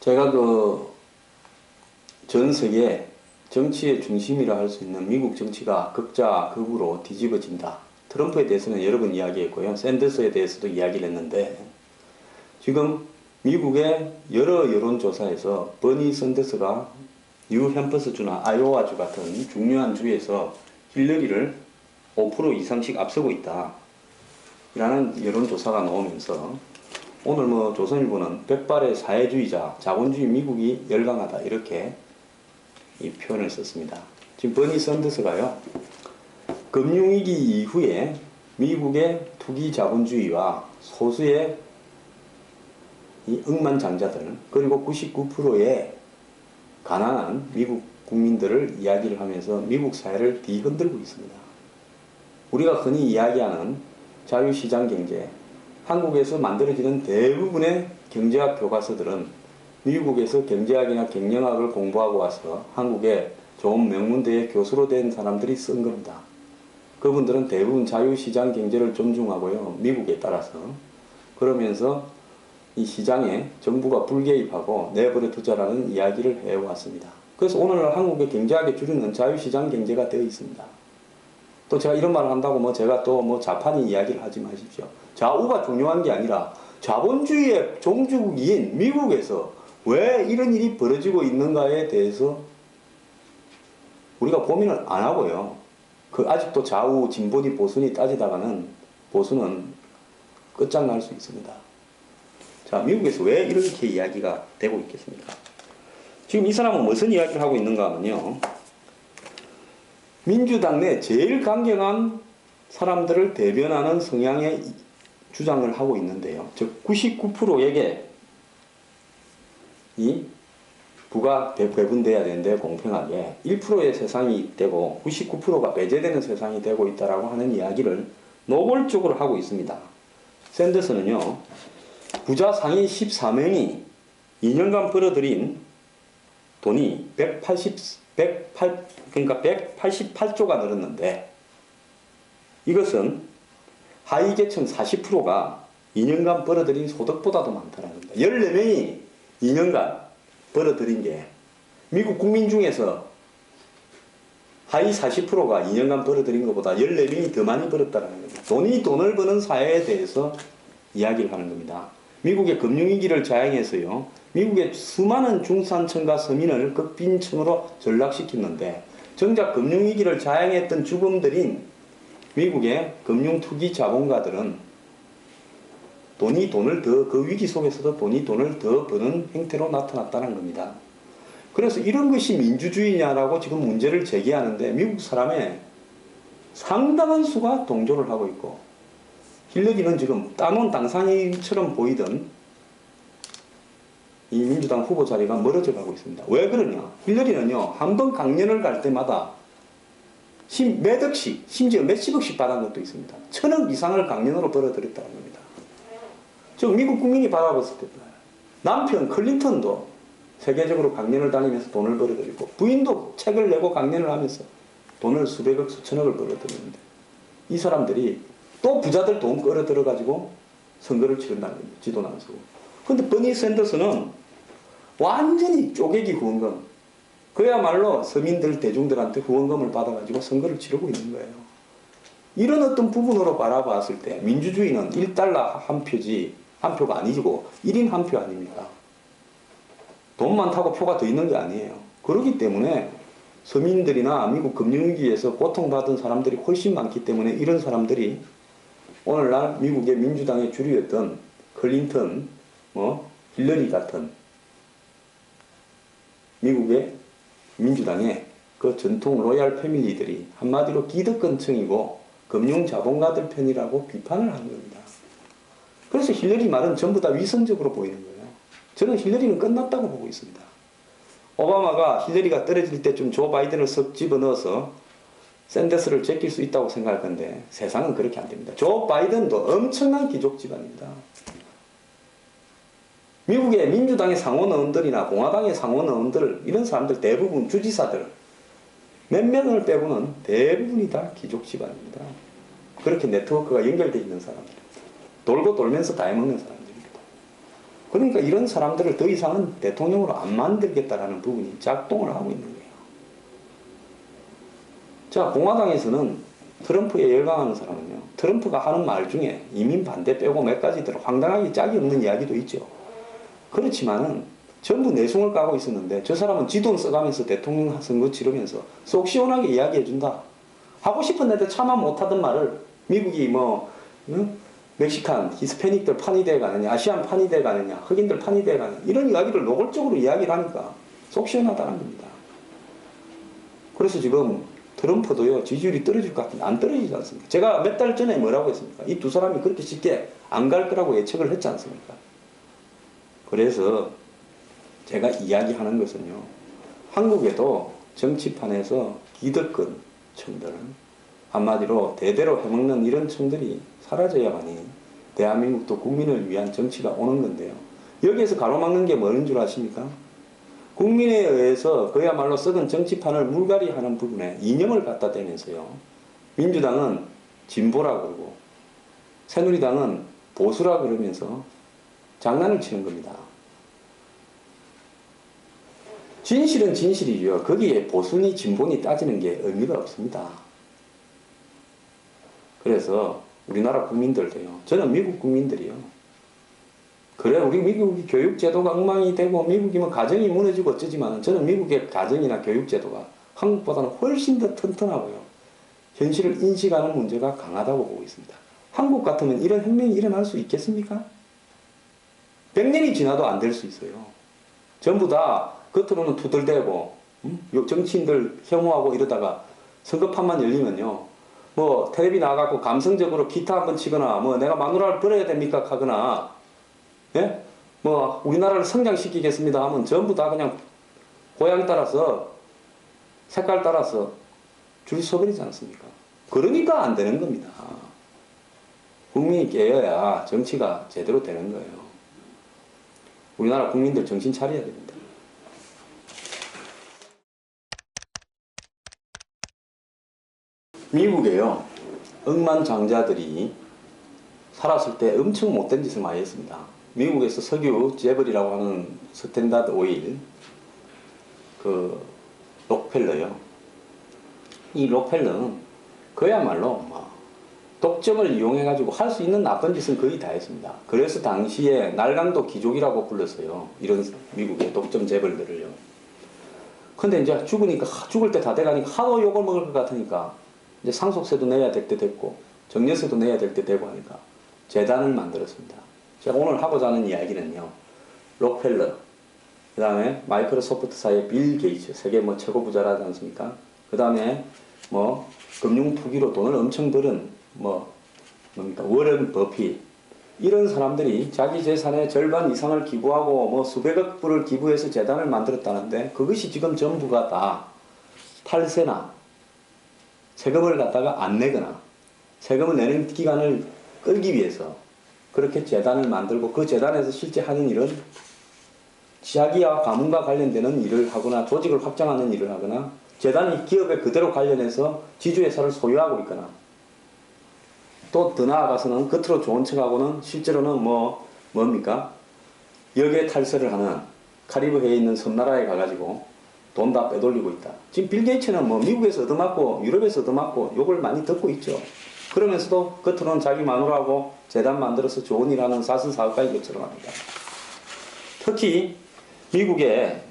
제가 전 세계 정치의 중심이라 할 수 있는 미국 정치가 극좌 극우로 뒤집어진다. 트럼프에 대해서는 여러 번 이야기했고요. 샌더스에 대해서도 이야기를 했는데 지금 미국의 여러 여론조사에서 버니 샌더스가 뉴햄퍼스주나 아이오와주 같은 중요한 주에서 힐러리를 5% 이상씩 앞서고 있다. 라는 여론조사가 나오면서 오늘 조선일보는 백발의 사회주의자, 자본주의 미국이 열강하다 이렇게 이 표현을 썼습니다. 지금 버니 샌더스가요, 금융위기 이후에 미국의 투기 자본주의와 소수의 이 억만장자들 그리고 99%의 가난한 미국 국민들을 이야기를 하면서 미국 사회를 뒤흔들고 있습니다. 우리가 흔히 이야기하는 자유시장 경제, 한국에서 만들어지는 대부분의 경제학 교과서들은 미국에서 경제학이나 경영학을 공부하고 와서 한국에 좋은 명문대의 교수로 된 사람들이 쓴 겁니다. 그분들은 대부분 자유시장 경제를 존중하고요. 미국에 따라서. 그러면서 이 시장에 정부가 불개입하고 내버려 두자라는 이야기를 해왔습니다. 그래서 오늘 한국의 경제학의 주류는 자유시장 경제가 되어 있습니다. 또 제가 이런 말을 한다고 제가 또 좌판이 이야기를 하지 마십시오. 좌우가 중요한 게 아니라 자본주의의 종주국인 미국에서 왜 이런 일이 벌어지고 있는가에 대해서 우리가 고민을 안 하고요. 아직도 좌우 진보니 보수니 따지다가는 보수는 끝장날 수 있습니다. 자, 미국에서 왜 이렇게 이야기가 되고 있겠습니까? 지금 이 사람은 무슨 이야기를 하고 있는가 하면요, 민주당 내 제일 강경한 사람들을 대변하는 성향의 주장을 하고 있는데요. 즉 99%에게 이 부가 배분돼야 되는데 공평하게 1%의 세상이 되고 99%가 배제되는 세상이 되고 있다라고 하는 이야기를 노골적으로 하고 있습니다. 샌더스는요, 부자 상위 14명이 2년간 벌어들인 돈이 188조가 늘었는데 이것은 하위 계층 40%가 2년간 벌어들인 소득보다도 많다는 겁니다. 14명이 2년간 벌어들인 게 미국 국민 중에서 하위 40%가 2년간 벌어들인 것보다 14명이 더 많이 벌었다는 겁니다. 돈이 돈을 버는 사회에 대해서 이야기를 하는 겁니다. 미국의 금융위기를 자행해서요, 미국의 수많은 중산층과 서민을 극빈층으로 전락시켰는데 정작 금융위기를 자행했던 주범들인 미국의 금융투기 자본가들은 그 위기 속에서도 돈이 돈을 더 버는 행태로 나타났다는 겁니다. 그래서 이런 것이 민주주의냐라고 지금 문제를 제기하는데 미국 사람의 상당한 수가 동조를 하고 있고, 힐러리는 지금 따놓은 당상인처럼 보이던 이 민주당 후보 자리가 멀어져 가고 있습니다. 왜 그러냐? 힐러리는요, 한 번 강연을 갈 때마다 몇 억씩, 심지어 몇십억씩 받은 것도 있습니다. 1000억 이상을 강연으로 벌어들였다는 겁니다. 즉 미국 국민이 바라봤을 때 남편 클린턴도 세계적으로 강연을 다니면서 돈을 벌어들이고 부인도 책을 내고 강연을 하면서 돈을 수백억 수천억을 벌어들이는데 이 사람들이 또 부자들 돈 끌어들여 가지고 선거를 치른다는 겁니다. 지도는 안 서고. 근데 버니 샌더스는 완전히 쪼개기 후원금, 그야말로 서민들 대중들한테 후원금을 받아가지고 선거를 치르고 있는 거예요. 이런 어떤 부분으로 바라봤을 때 민주주의는 1달러 한 표지, 한 표가 아니고 1인 한 표 아닙니까? 돈 많다고 표가 더 있는 게 아니에요. 그렇기 때문에 서민들이나 미국 금융위기에서 고통받은 사람들이 훨씬 많기 때문에 이런 사람들이 오늘날 미국의 민주당의 주류였던 클린턴, 힐러리 같은 미국의 민주당의 그 전통 로얄 패밀리들이 한마디로 기득권층이고 금융자본가들 편이라고 비판을 하는 겁니다. 그래서 힐러리 말은 전부 다 위선적으로 보이는 거예요. 저는 힐러리는 끝났다고 보고 있습니다. 오바마가 힐러리가 떨어질 때쯤 조 바이든을 석 집어넣어서 샌더스를 제낄 수 있다고 생각할 건데 세상은 그렇게 안 됩니다. 조 바이든도 엄청난 귀족 집안입니다. 미국의 민주당의 상원의원들이나 공화당의 상원의원들, 이런 사람들 대부분 주지사들 몇 명을 빼고는 대부분이 다 귀족 집안입니다. 그렇게 네트워크가 연결되어 있는 사람들, 돌고 돌면서 다 해먹는 사람들입니다. 그러니까 이런 사람들을 더 이상은 대통령으로 안 만들겠다라는 부분이 작동을 하고 있는 거예요. 자, 공화당에서는 트럼프에 열광하는 사람은요, 트럼프가 하는 말 중에 이민 반대 빼고 몇 가지들 황당하게 짝이 없는 이야기도 있죠. 그렇지만은 전부 내숭을 까고 있었는데 저 사람은 지 돈 써가면서 대통령 선거 치르면서 속 시원하게 이야기해준다. 하고 싶었는데 차마 못하던 말을 미국이 뭐 멕시칸, 히스패닉들 판이 돼가느냐, 아시안 판이 돼가느냐, 흑인들 판이 돼가느냐 이런 이야기를 노골적으로 이야기를 하니까 속 시원하다는 겁니다. 그래서 지금 트럼프도요 지지율이 떨어질 것 같은데 안 떨어지지 않습니까? 제가 몇 달 전에 뭐라고 했습니까? 이 두 사람이 그렇게 쉽게 안 갈 거라고 예측을 했지 않습니까? 그래서 제가 이야기하는 것은요, 한국에도 정치판에서 기득권 층들, 한마디로 대대로 해먹는 이런 층들이 사라져야만이 대한민국도 국민을 위한 정치가 오는 건데요. 여기에서 가로막는 게 뭐는 줄 아십니까? 국민에 의해서 그야말로 썩은 정치판을 물갈이하는 부분에 이념을 갖다 대면서요, 민주당은 진보라 그러고 새누리당은 보수라 그러면서 장난을 치는 겁니다. 진실은 진실이죠. 거기에 보수니 진보니 따지는 게 의미가 없습니다. 그래서 우리나라 국민들도요, 저는 미국 국민들이요, 그래 우리 미국이 교육제도가 엉망이 되고 미국이면 가정이 무너지고 어쩌지만 저는 미국의 가정이나 교육제도가 한국보다는 훨씬 더 튼튼하고요, 현실을 인식하는 문제가 강하다고 보고 있습니다. 한국 같으면 이런 혁명이 일어날 수 있겠습니까? 100년이 지나도 안 될 수 있어요. 전부 다 겉으로는 투덜대고 정치인들 혐오하고 이러다가 선거판만 열리면요, 뭐 텔레비 나가고 감성적으로 기타 한번 치거나 뭐 내가 마누라를 버려야 됩니까 하거나, 예? 뭐 우리나라를 성장시키겠습니다 하면 전부 다 그냥 고향 따라서 색깔 따라서 줄 서버리지 않습니까? 그러니까 안 되는 겁니다. 국민이 깨어야 정치가 제대로 되는 거예요. 우리나라 국민들 정신 차려야 됩니다. 미국에요, 억만장자들이 살았을 때 엄청 못된 짓을 많이 했습니다. 미국에서 석유 재벌이라고 하는 스탠다드 오일, 그 록펠러요. 이 록펠러는 그야말로 뭐 독점을 이용해가지고 할 수 있는 나쁜 짓은 거의 다 했습니다. 그래서 당시에 날강도 귀족이라고 불렀어요. 이런 미국의 독점 재벌들을요. 근데 이제 죽으니까, 죽을 때 다 돼가니까 하도 욕을 먹을 것 같으니까 이제 상속세도 내야 될 때 됐고 정년세도 내야 될 때 되고 하니까 재단을 만들었습니다. 제가 오늘 하고자 하는 이야기는요, 록펠러, 그 다음에 마이크로소프트사의 빌 게이츠, 세계 뭐 최고 부자라지 않습니까? 그 다음에 뭐 금융 투기로 돈을 엄청 벌은 뭡니까 워런 버핏, 이런 사람들이 자기 재산의 절반 이상을 기부하고 뭐 수백억 불을 기부해서 재단을 만들었다는데 그것이 지금 전부가 다 탈세나 세금을 갖다가 안 내거나 세금을 내는 기간을 끌기 위해서 그렇게 재단을 만들고 그 재단에서 실제 하는 일은 자기와 가문과 관련되는 일을 하거나 조직을 확장하는 일을 하거나 재단이 기업에 그대로 관련해서 지주회사를 소유하고 있거나, 또 더 나아가서는 겉으로 좋은 척하고는 실제로는 뭡니까? 역에 탈세를 하는 카리브해에 있는 섬나라에 가가지고 돈 다 빼돌리고 있다. 지금 빌 게이츠는 뭐 미국에서 얻어맞고 유럽에서 얻어맞고 욕을 많이 듣고 있죠. 그러면서도 겉으로는 자기 마누라하고 재단 만들어서 좋은 일 하는 사선사업가인 것처럼 합니다. 특히 미국의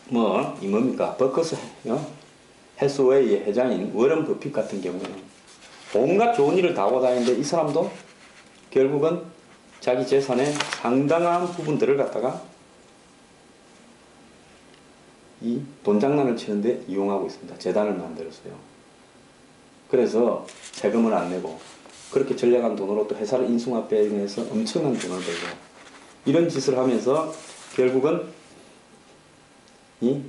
뭡니까? 버커스 헬스웨이의 회장인 워런 버핏 같은 경우는 온갖 좋은 일을 다 하고 다니는데 이 사람도 결국은 자기 재산의 상당한 부분들을 갖다가 이 돈장난을 치는데 이용하고 있습니다. 재단을 만들었어요. 그래서 세금을 안 내고 그렇게 전략한 돈으로 또 회사를 인수합병해서 엄청난 돈을 벌고 이런 짓을 하면서 결국은 이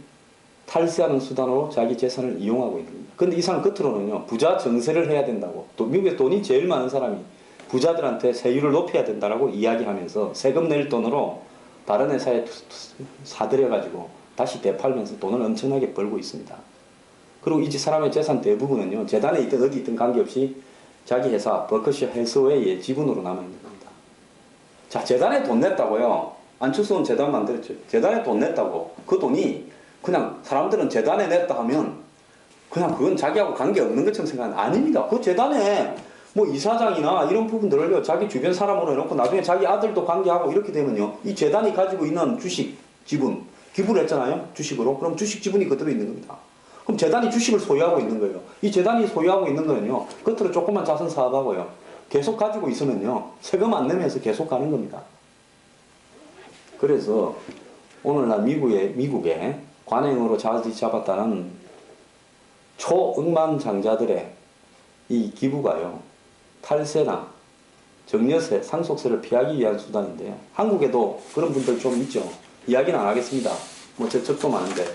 탈세하는 수단으로 자기 재산을 이용하고 있는 겁니다. 근데 이 사람 겉으로는요, 부자 정세를 해야 된다고, 또 미국에 돈이 제일 많은 사람이 부자들한테 세율을 높여야 된다라고 이야기하면서 세금 낼 돈으로 다른 회사에 사들여가지고 다시 되팔면서 돈을 엄청나게 벌고 있습니다. 그리고 이 사람의 재산 대부분은요, 재단에 있든 어디 있든 관계없이 자기 회사 버커셔 헬스웨이의 지분으로 남아있는 겁니다. 자, 재단에 돈 냈다고요. 안철수는 재단 만들었죠. 재단에 돈 냈다고. 그 돈이 그냥 사람들은 재단에 냈다 하면 그냥 그건 자기하고 관계없는 것처럼 생각하는 아닙니다. 그 재단에 뭐 이사장이나 이런 부분들을요, 자기 주변 사람으로 해놓고 나중에 자기 아들도 관계하고 이렇게 되면요, 이 재단이 가지고 있는 주식, 지분, 기부를 했잖아요, 주식으로. 그럼 주식 지분이 그대로 있는 겁니다. 그럼 재단이 주식을 소유하고 있는 거예요. 이 재단이 소유하고 있는 거는요, 겉으로 조그만 자선 사업하고요, 계속 가지고 있으면요, 세금 안 내면서 계속 가는 겁니다. 그래서 오늘날 미국에 관행으로 자리 잡았다는 초억만장자들의 이 기부가요, 탈세나 정려세, 상속세를 피하기 위한 수단인데요. 한국에도 그런 분들 좀 있죠. 이야기는 안 하겠습니다. 뭐 저쪽도 많은데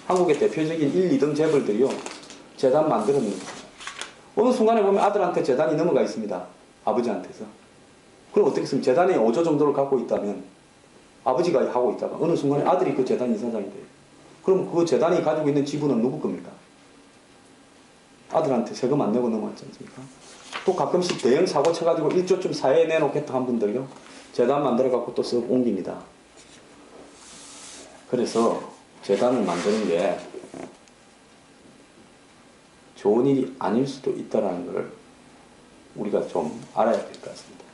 한국의 대표적인 1, 2등 재벌들이요, 재단 만들었는데 어느 순간에 보면 아들한테 재단이 넘어가 있습니다. 아버지한테서. 그럼 어떻게 했으면 재단에 5조 정도를 갖고 있다면 아버지가 하고 있다가 어느 순간에 아들이 그 재단 이사장이 돼요. 그럼 그 재단이 가지고 있는 지분은 누구 겁니까? 아들한테 세금 안 내고 넘어왔지 않습니까? 또 가끔씩 대형 사고 쳐가지고 1조쯤 사회에 내놓겠다 한 분들요, 재단 만들어갖고 또 쓱 옮깁니다. 그래서 재단을 만드는 게 좋은 일이 아닐 수도 있다는 걸 우리가 좀 알아야 될 것 같습니다.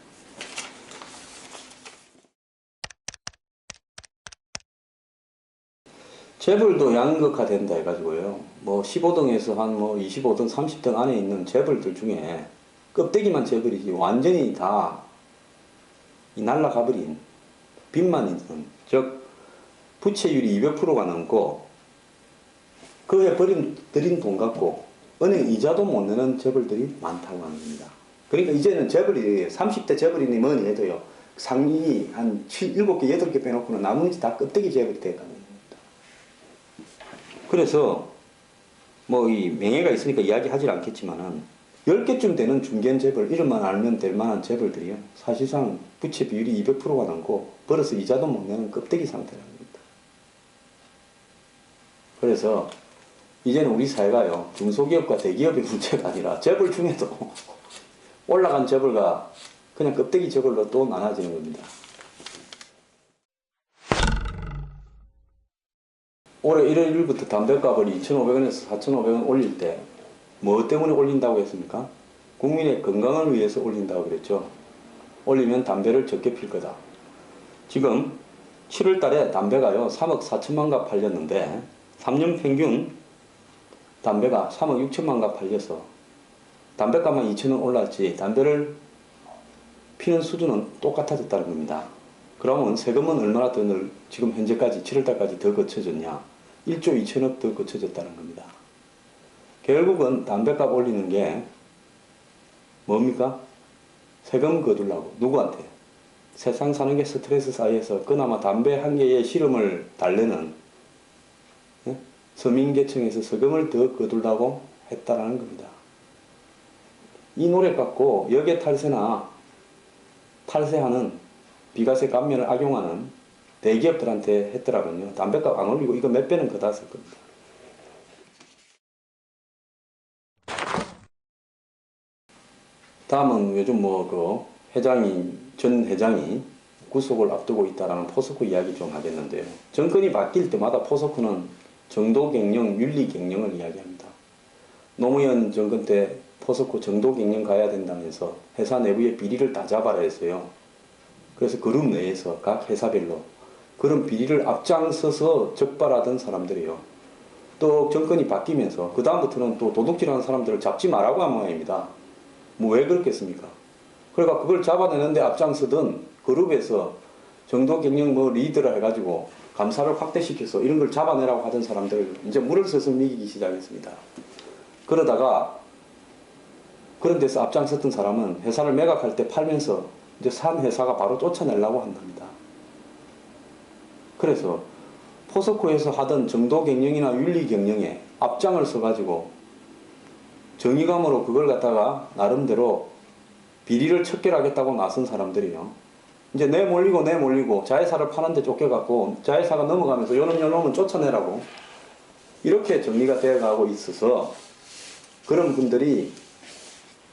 재벌도 양극화된다 해가지고요, 뭐 15등에서 한 뭐 25등, 30등 안에 있는 재벌들 중에 껍데기만 재벌이지 완전히 다 날라가버린 빚만 있는, 즉 부채율이 200%가 넘고 그 해 들인 돈 갖고 은행 이자도 못 내는 재벌들이 많다고 하는 겁니다. 그러니까 이제는 재벌이 30대 재벌이니 뭐니 해도요, 상위 한 7, 7개, 8개 빼놓고는 나머지 다 껍데기 재벌이 돼가는 겁니다. 그래서 뭐 이 명예가 있으니까 이야기하지 않겠지만은 10개쯤 되는 중견 재벌, 이름만 알면 될 만한 재벌들이요, 사실상 부채 비율이 200%가 넘고 벌어서 이자도 못 내는 껍데기 상태라는 겁니다. 그래서 이제는 우리 사회가요, 중소기업과 대기업의 문제가 아니라 재벌 중에도 올라간 재벌과 그냥 껍데기 재벌로 또 나눠지는 겁니다. 올해 1월 1일부터 담배값을 2,500원에서 4,500원 올릴 때 뭐 때문에 올린다고 했습니까? 국민의 건강을 위해서 올린다고 그랬죠. 올리면 담배를 적게 필 거다. 지금 7월 달에 담배가요, 3억 4천만 갑 팔렸는데 3년 평균 담배가 3억 6천만 갑 팔려서 담배값만 2,000원 올랐지 담배를 피는 수준은 똑같아졌다는 겁니다. 그러면 세금은 얼마나 더 지금 현재까지 7월 달까지 더 거쳐졌냐? 1조 2천억 더 거쳐졌다는 겁니다. 결국은 담배값 올리는 게 뭡니까? 세금 거두려고. 누구한테? 세상 사는 게 스트레스 사이에서 그나마 담배 한 개의 실험을 달래는 서민계층에서 세금을 더 거두려고 했다라는 겁니다. 이 노래 갖고 역외 탈세나 탈세하는 비과세 감면을 악용하는 대기업들한테 했더라면요, 담배값 안 올리고 이거 몇 배는 걷었을 겁니다. 다음은 요즘 뭐 전 회장이 구속을 앞두고 있다라는 포스코 이야기 좀 하겠는데요. 정권이 바뀔 때마다 포스코는 정도경영, 윤리경영을 이야기합니다. 노무현 정권 때 포스코 정도경영 가야 된다면서 회사 내부의 비리를 다 잡아라 했어요. 그래서 그룹 내에서 각 회사별로 그런 비리를 앞장서서 적발하던 사람들이요, 또 정권이 바뀌면서 그 다음부터는 또 도둑질하는 사람들을 잡지 말라고 한 모양입니다. 뭐 왜 그렇겠습니까? 그러니까 그걸 잡아내는데 앞장서던 그룹에서 정도경영 뭐 리더를 해가지고 감사를 확대시켜서 이런 걸 잡아내라고 하던 사람들을 이제 물을 서서 미기기 시작했습니다. 그러다가 그런 데서 앞장섰던 사람은 회사를 매각할 때 팔면서 이제 산 회사가 바로 쫓아내려고 한답니다. 그래서 포스코에서 하던 정도경영이나 윤리경영에 앞장을 서가지고 정의감으로 그걸 갖다가 나름대로 비리를 척결하겠다고 나선 사람들이요, 이제 내몰리고 자회사를 파는데 쫓겨갖고 자회사가 넘어가면서 요놈은 쫓아내라고 이렇게 정리가 되어가고 있어서 그런 분들이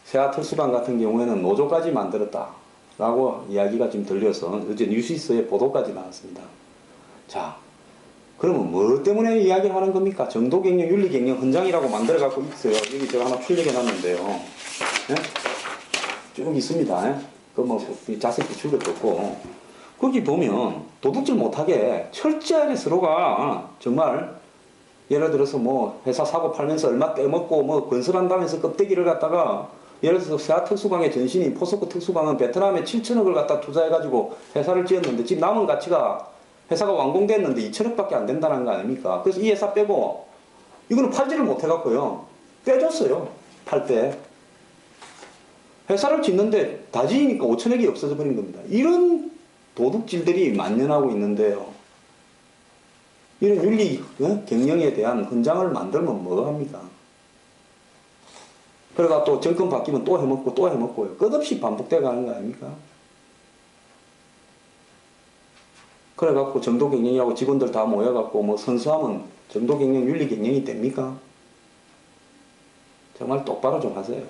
세아틀수반 같은 경우에는 노조까지 만들었다. 라고 이야기가 지금 들려서 어제 뉴시스의 보도까지 나왔습니다. 자, 그러면 뭐 때문에 이야기를 하는 겁니까? 정도경영, 윤리경영 헌장이라고 만들어 갖고 있어요. 여기 제가 하나 출력해 놨는데요. 예? 쭉 있습니다. 예? 뭐 자세히 비출 것도 없고. 거기 보면 도둑질 못하게 철저하게 서로가 정말 예를 들어서 뭐 회사 사고 팔면서 얼마 떼먹고 뭐 건설한다면서 껍데기를 갖다가 예를 들어서 세아 특수광의 전신인 포스코 특수광은 베트남에 7천억을 갖다 투자해가지고 회사를 지었는데 지금 남은 가치가 회사가 완공됐는데 2천억밖에 안 된다는 거 아닙니까? 그래서 이 회사 빼고 이거는 팔지를 못해갖고요. 빼줬어요. 팔 때. 회사를 짓는데 다 지으니까 5천억이 없어져 버린 겁니다. 이런 도둑질들이 만연하고 있는데요. 이런 윤리 경영에 대한 헌장을 만들면 뭐 합니까? 그러다가 또 정권 바뀌면 또 해먹고 또 해먹고요. 끝없이 반복돼 가는 거 아닙니까? 그래갖고 정도경영이라고 직원들 다 모여갖고 뭐 선수하면 정도경영 윤리경영이 됩니까? 정말 똑바로 좀 하세요.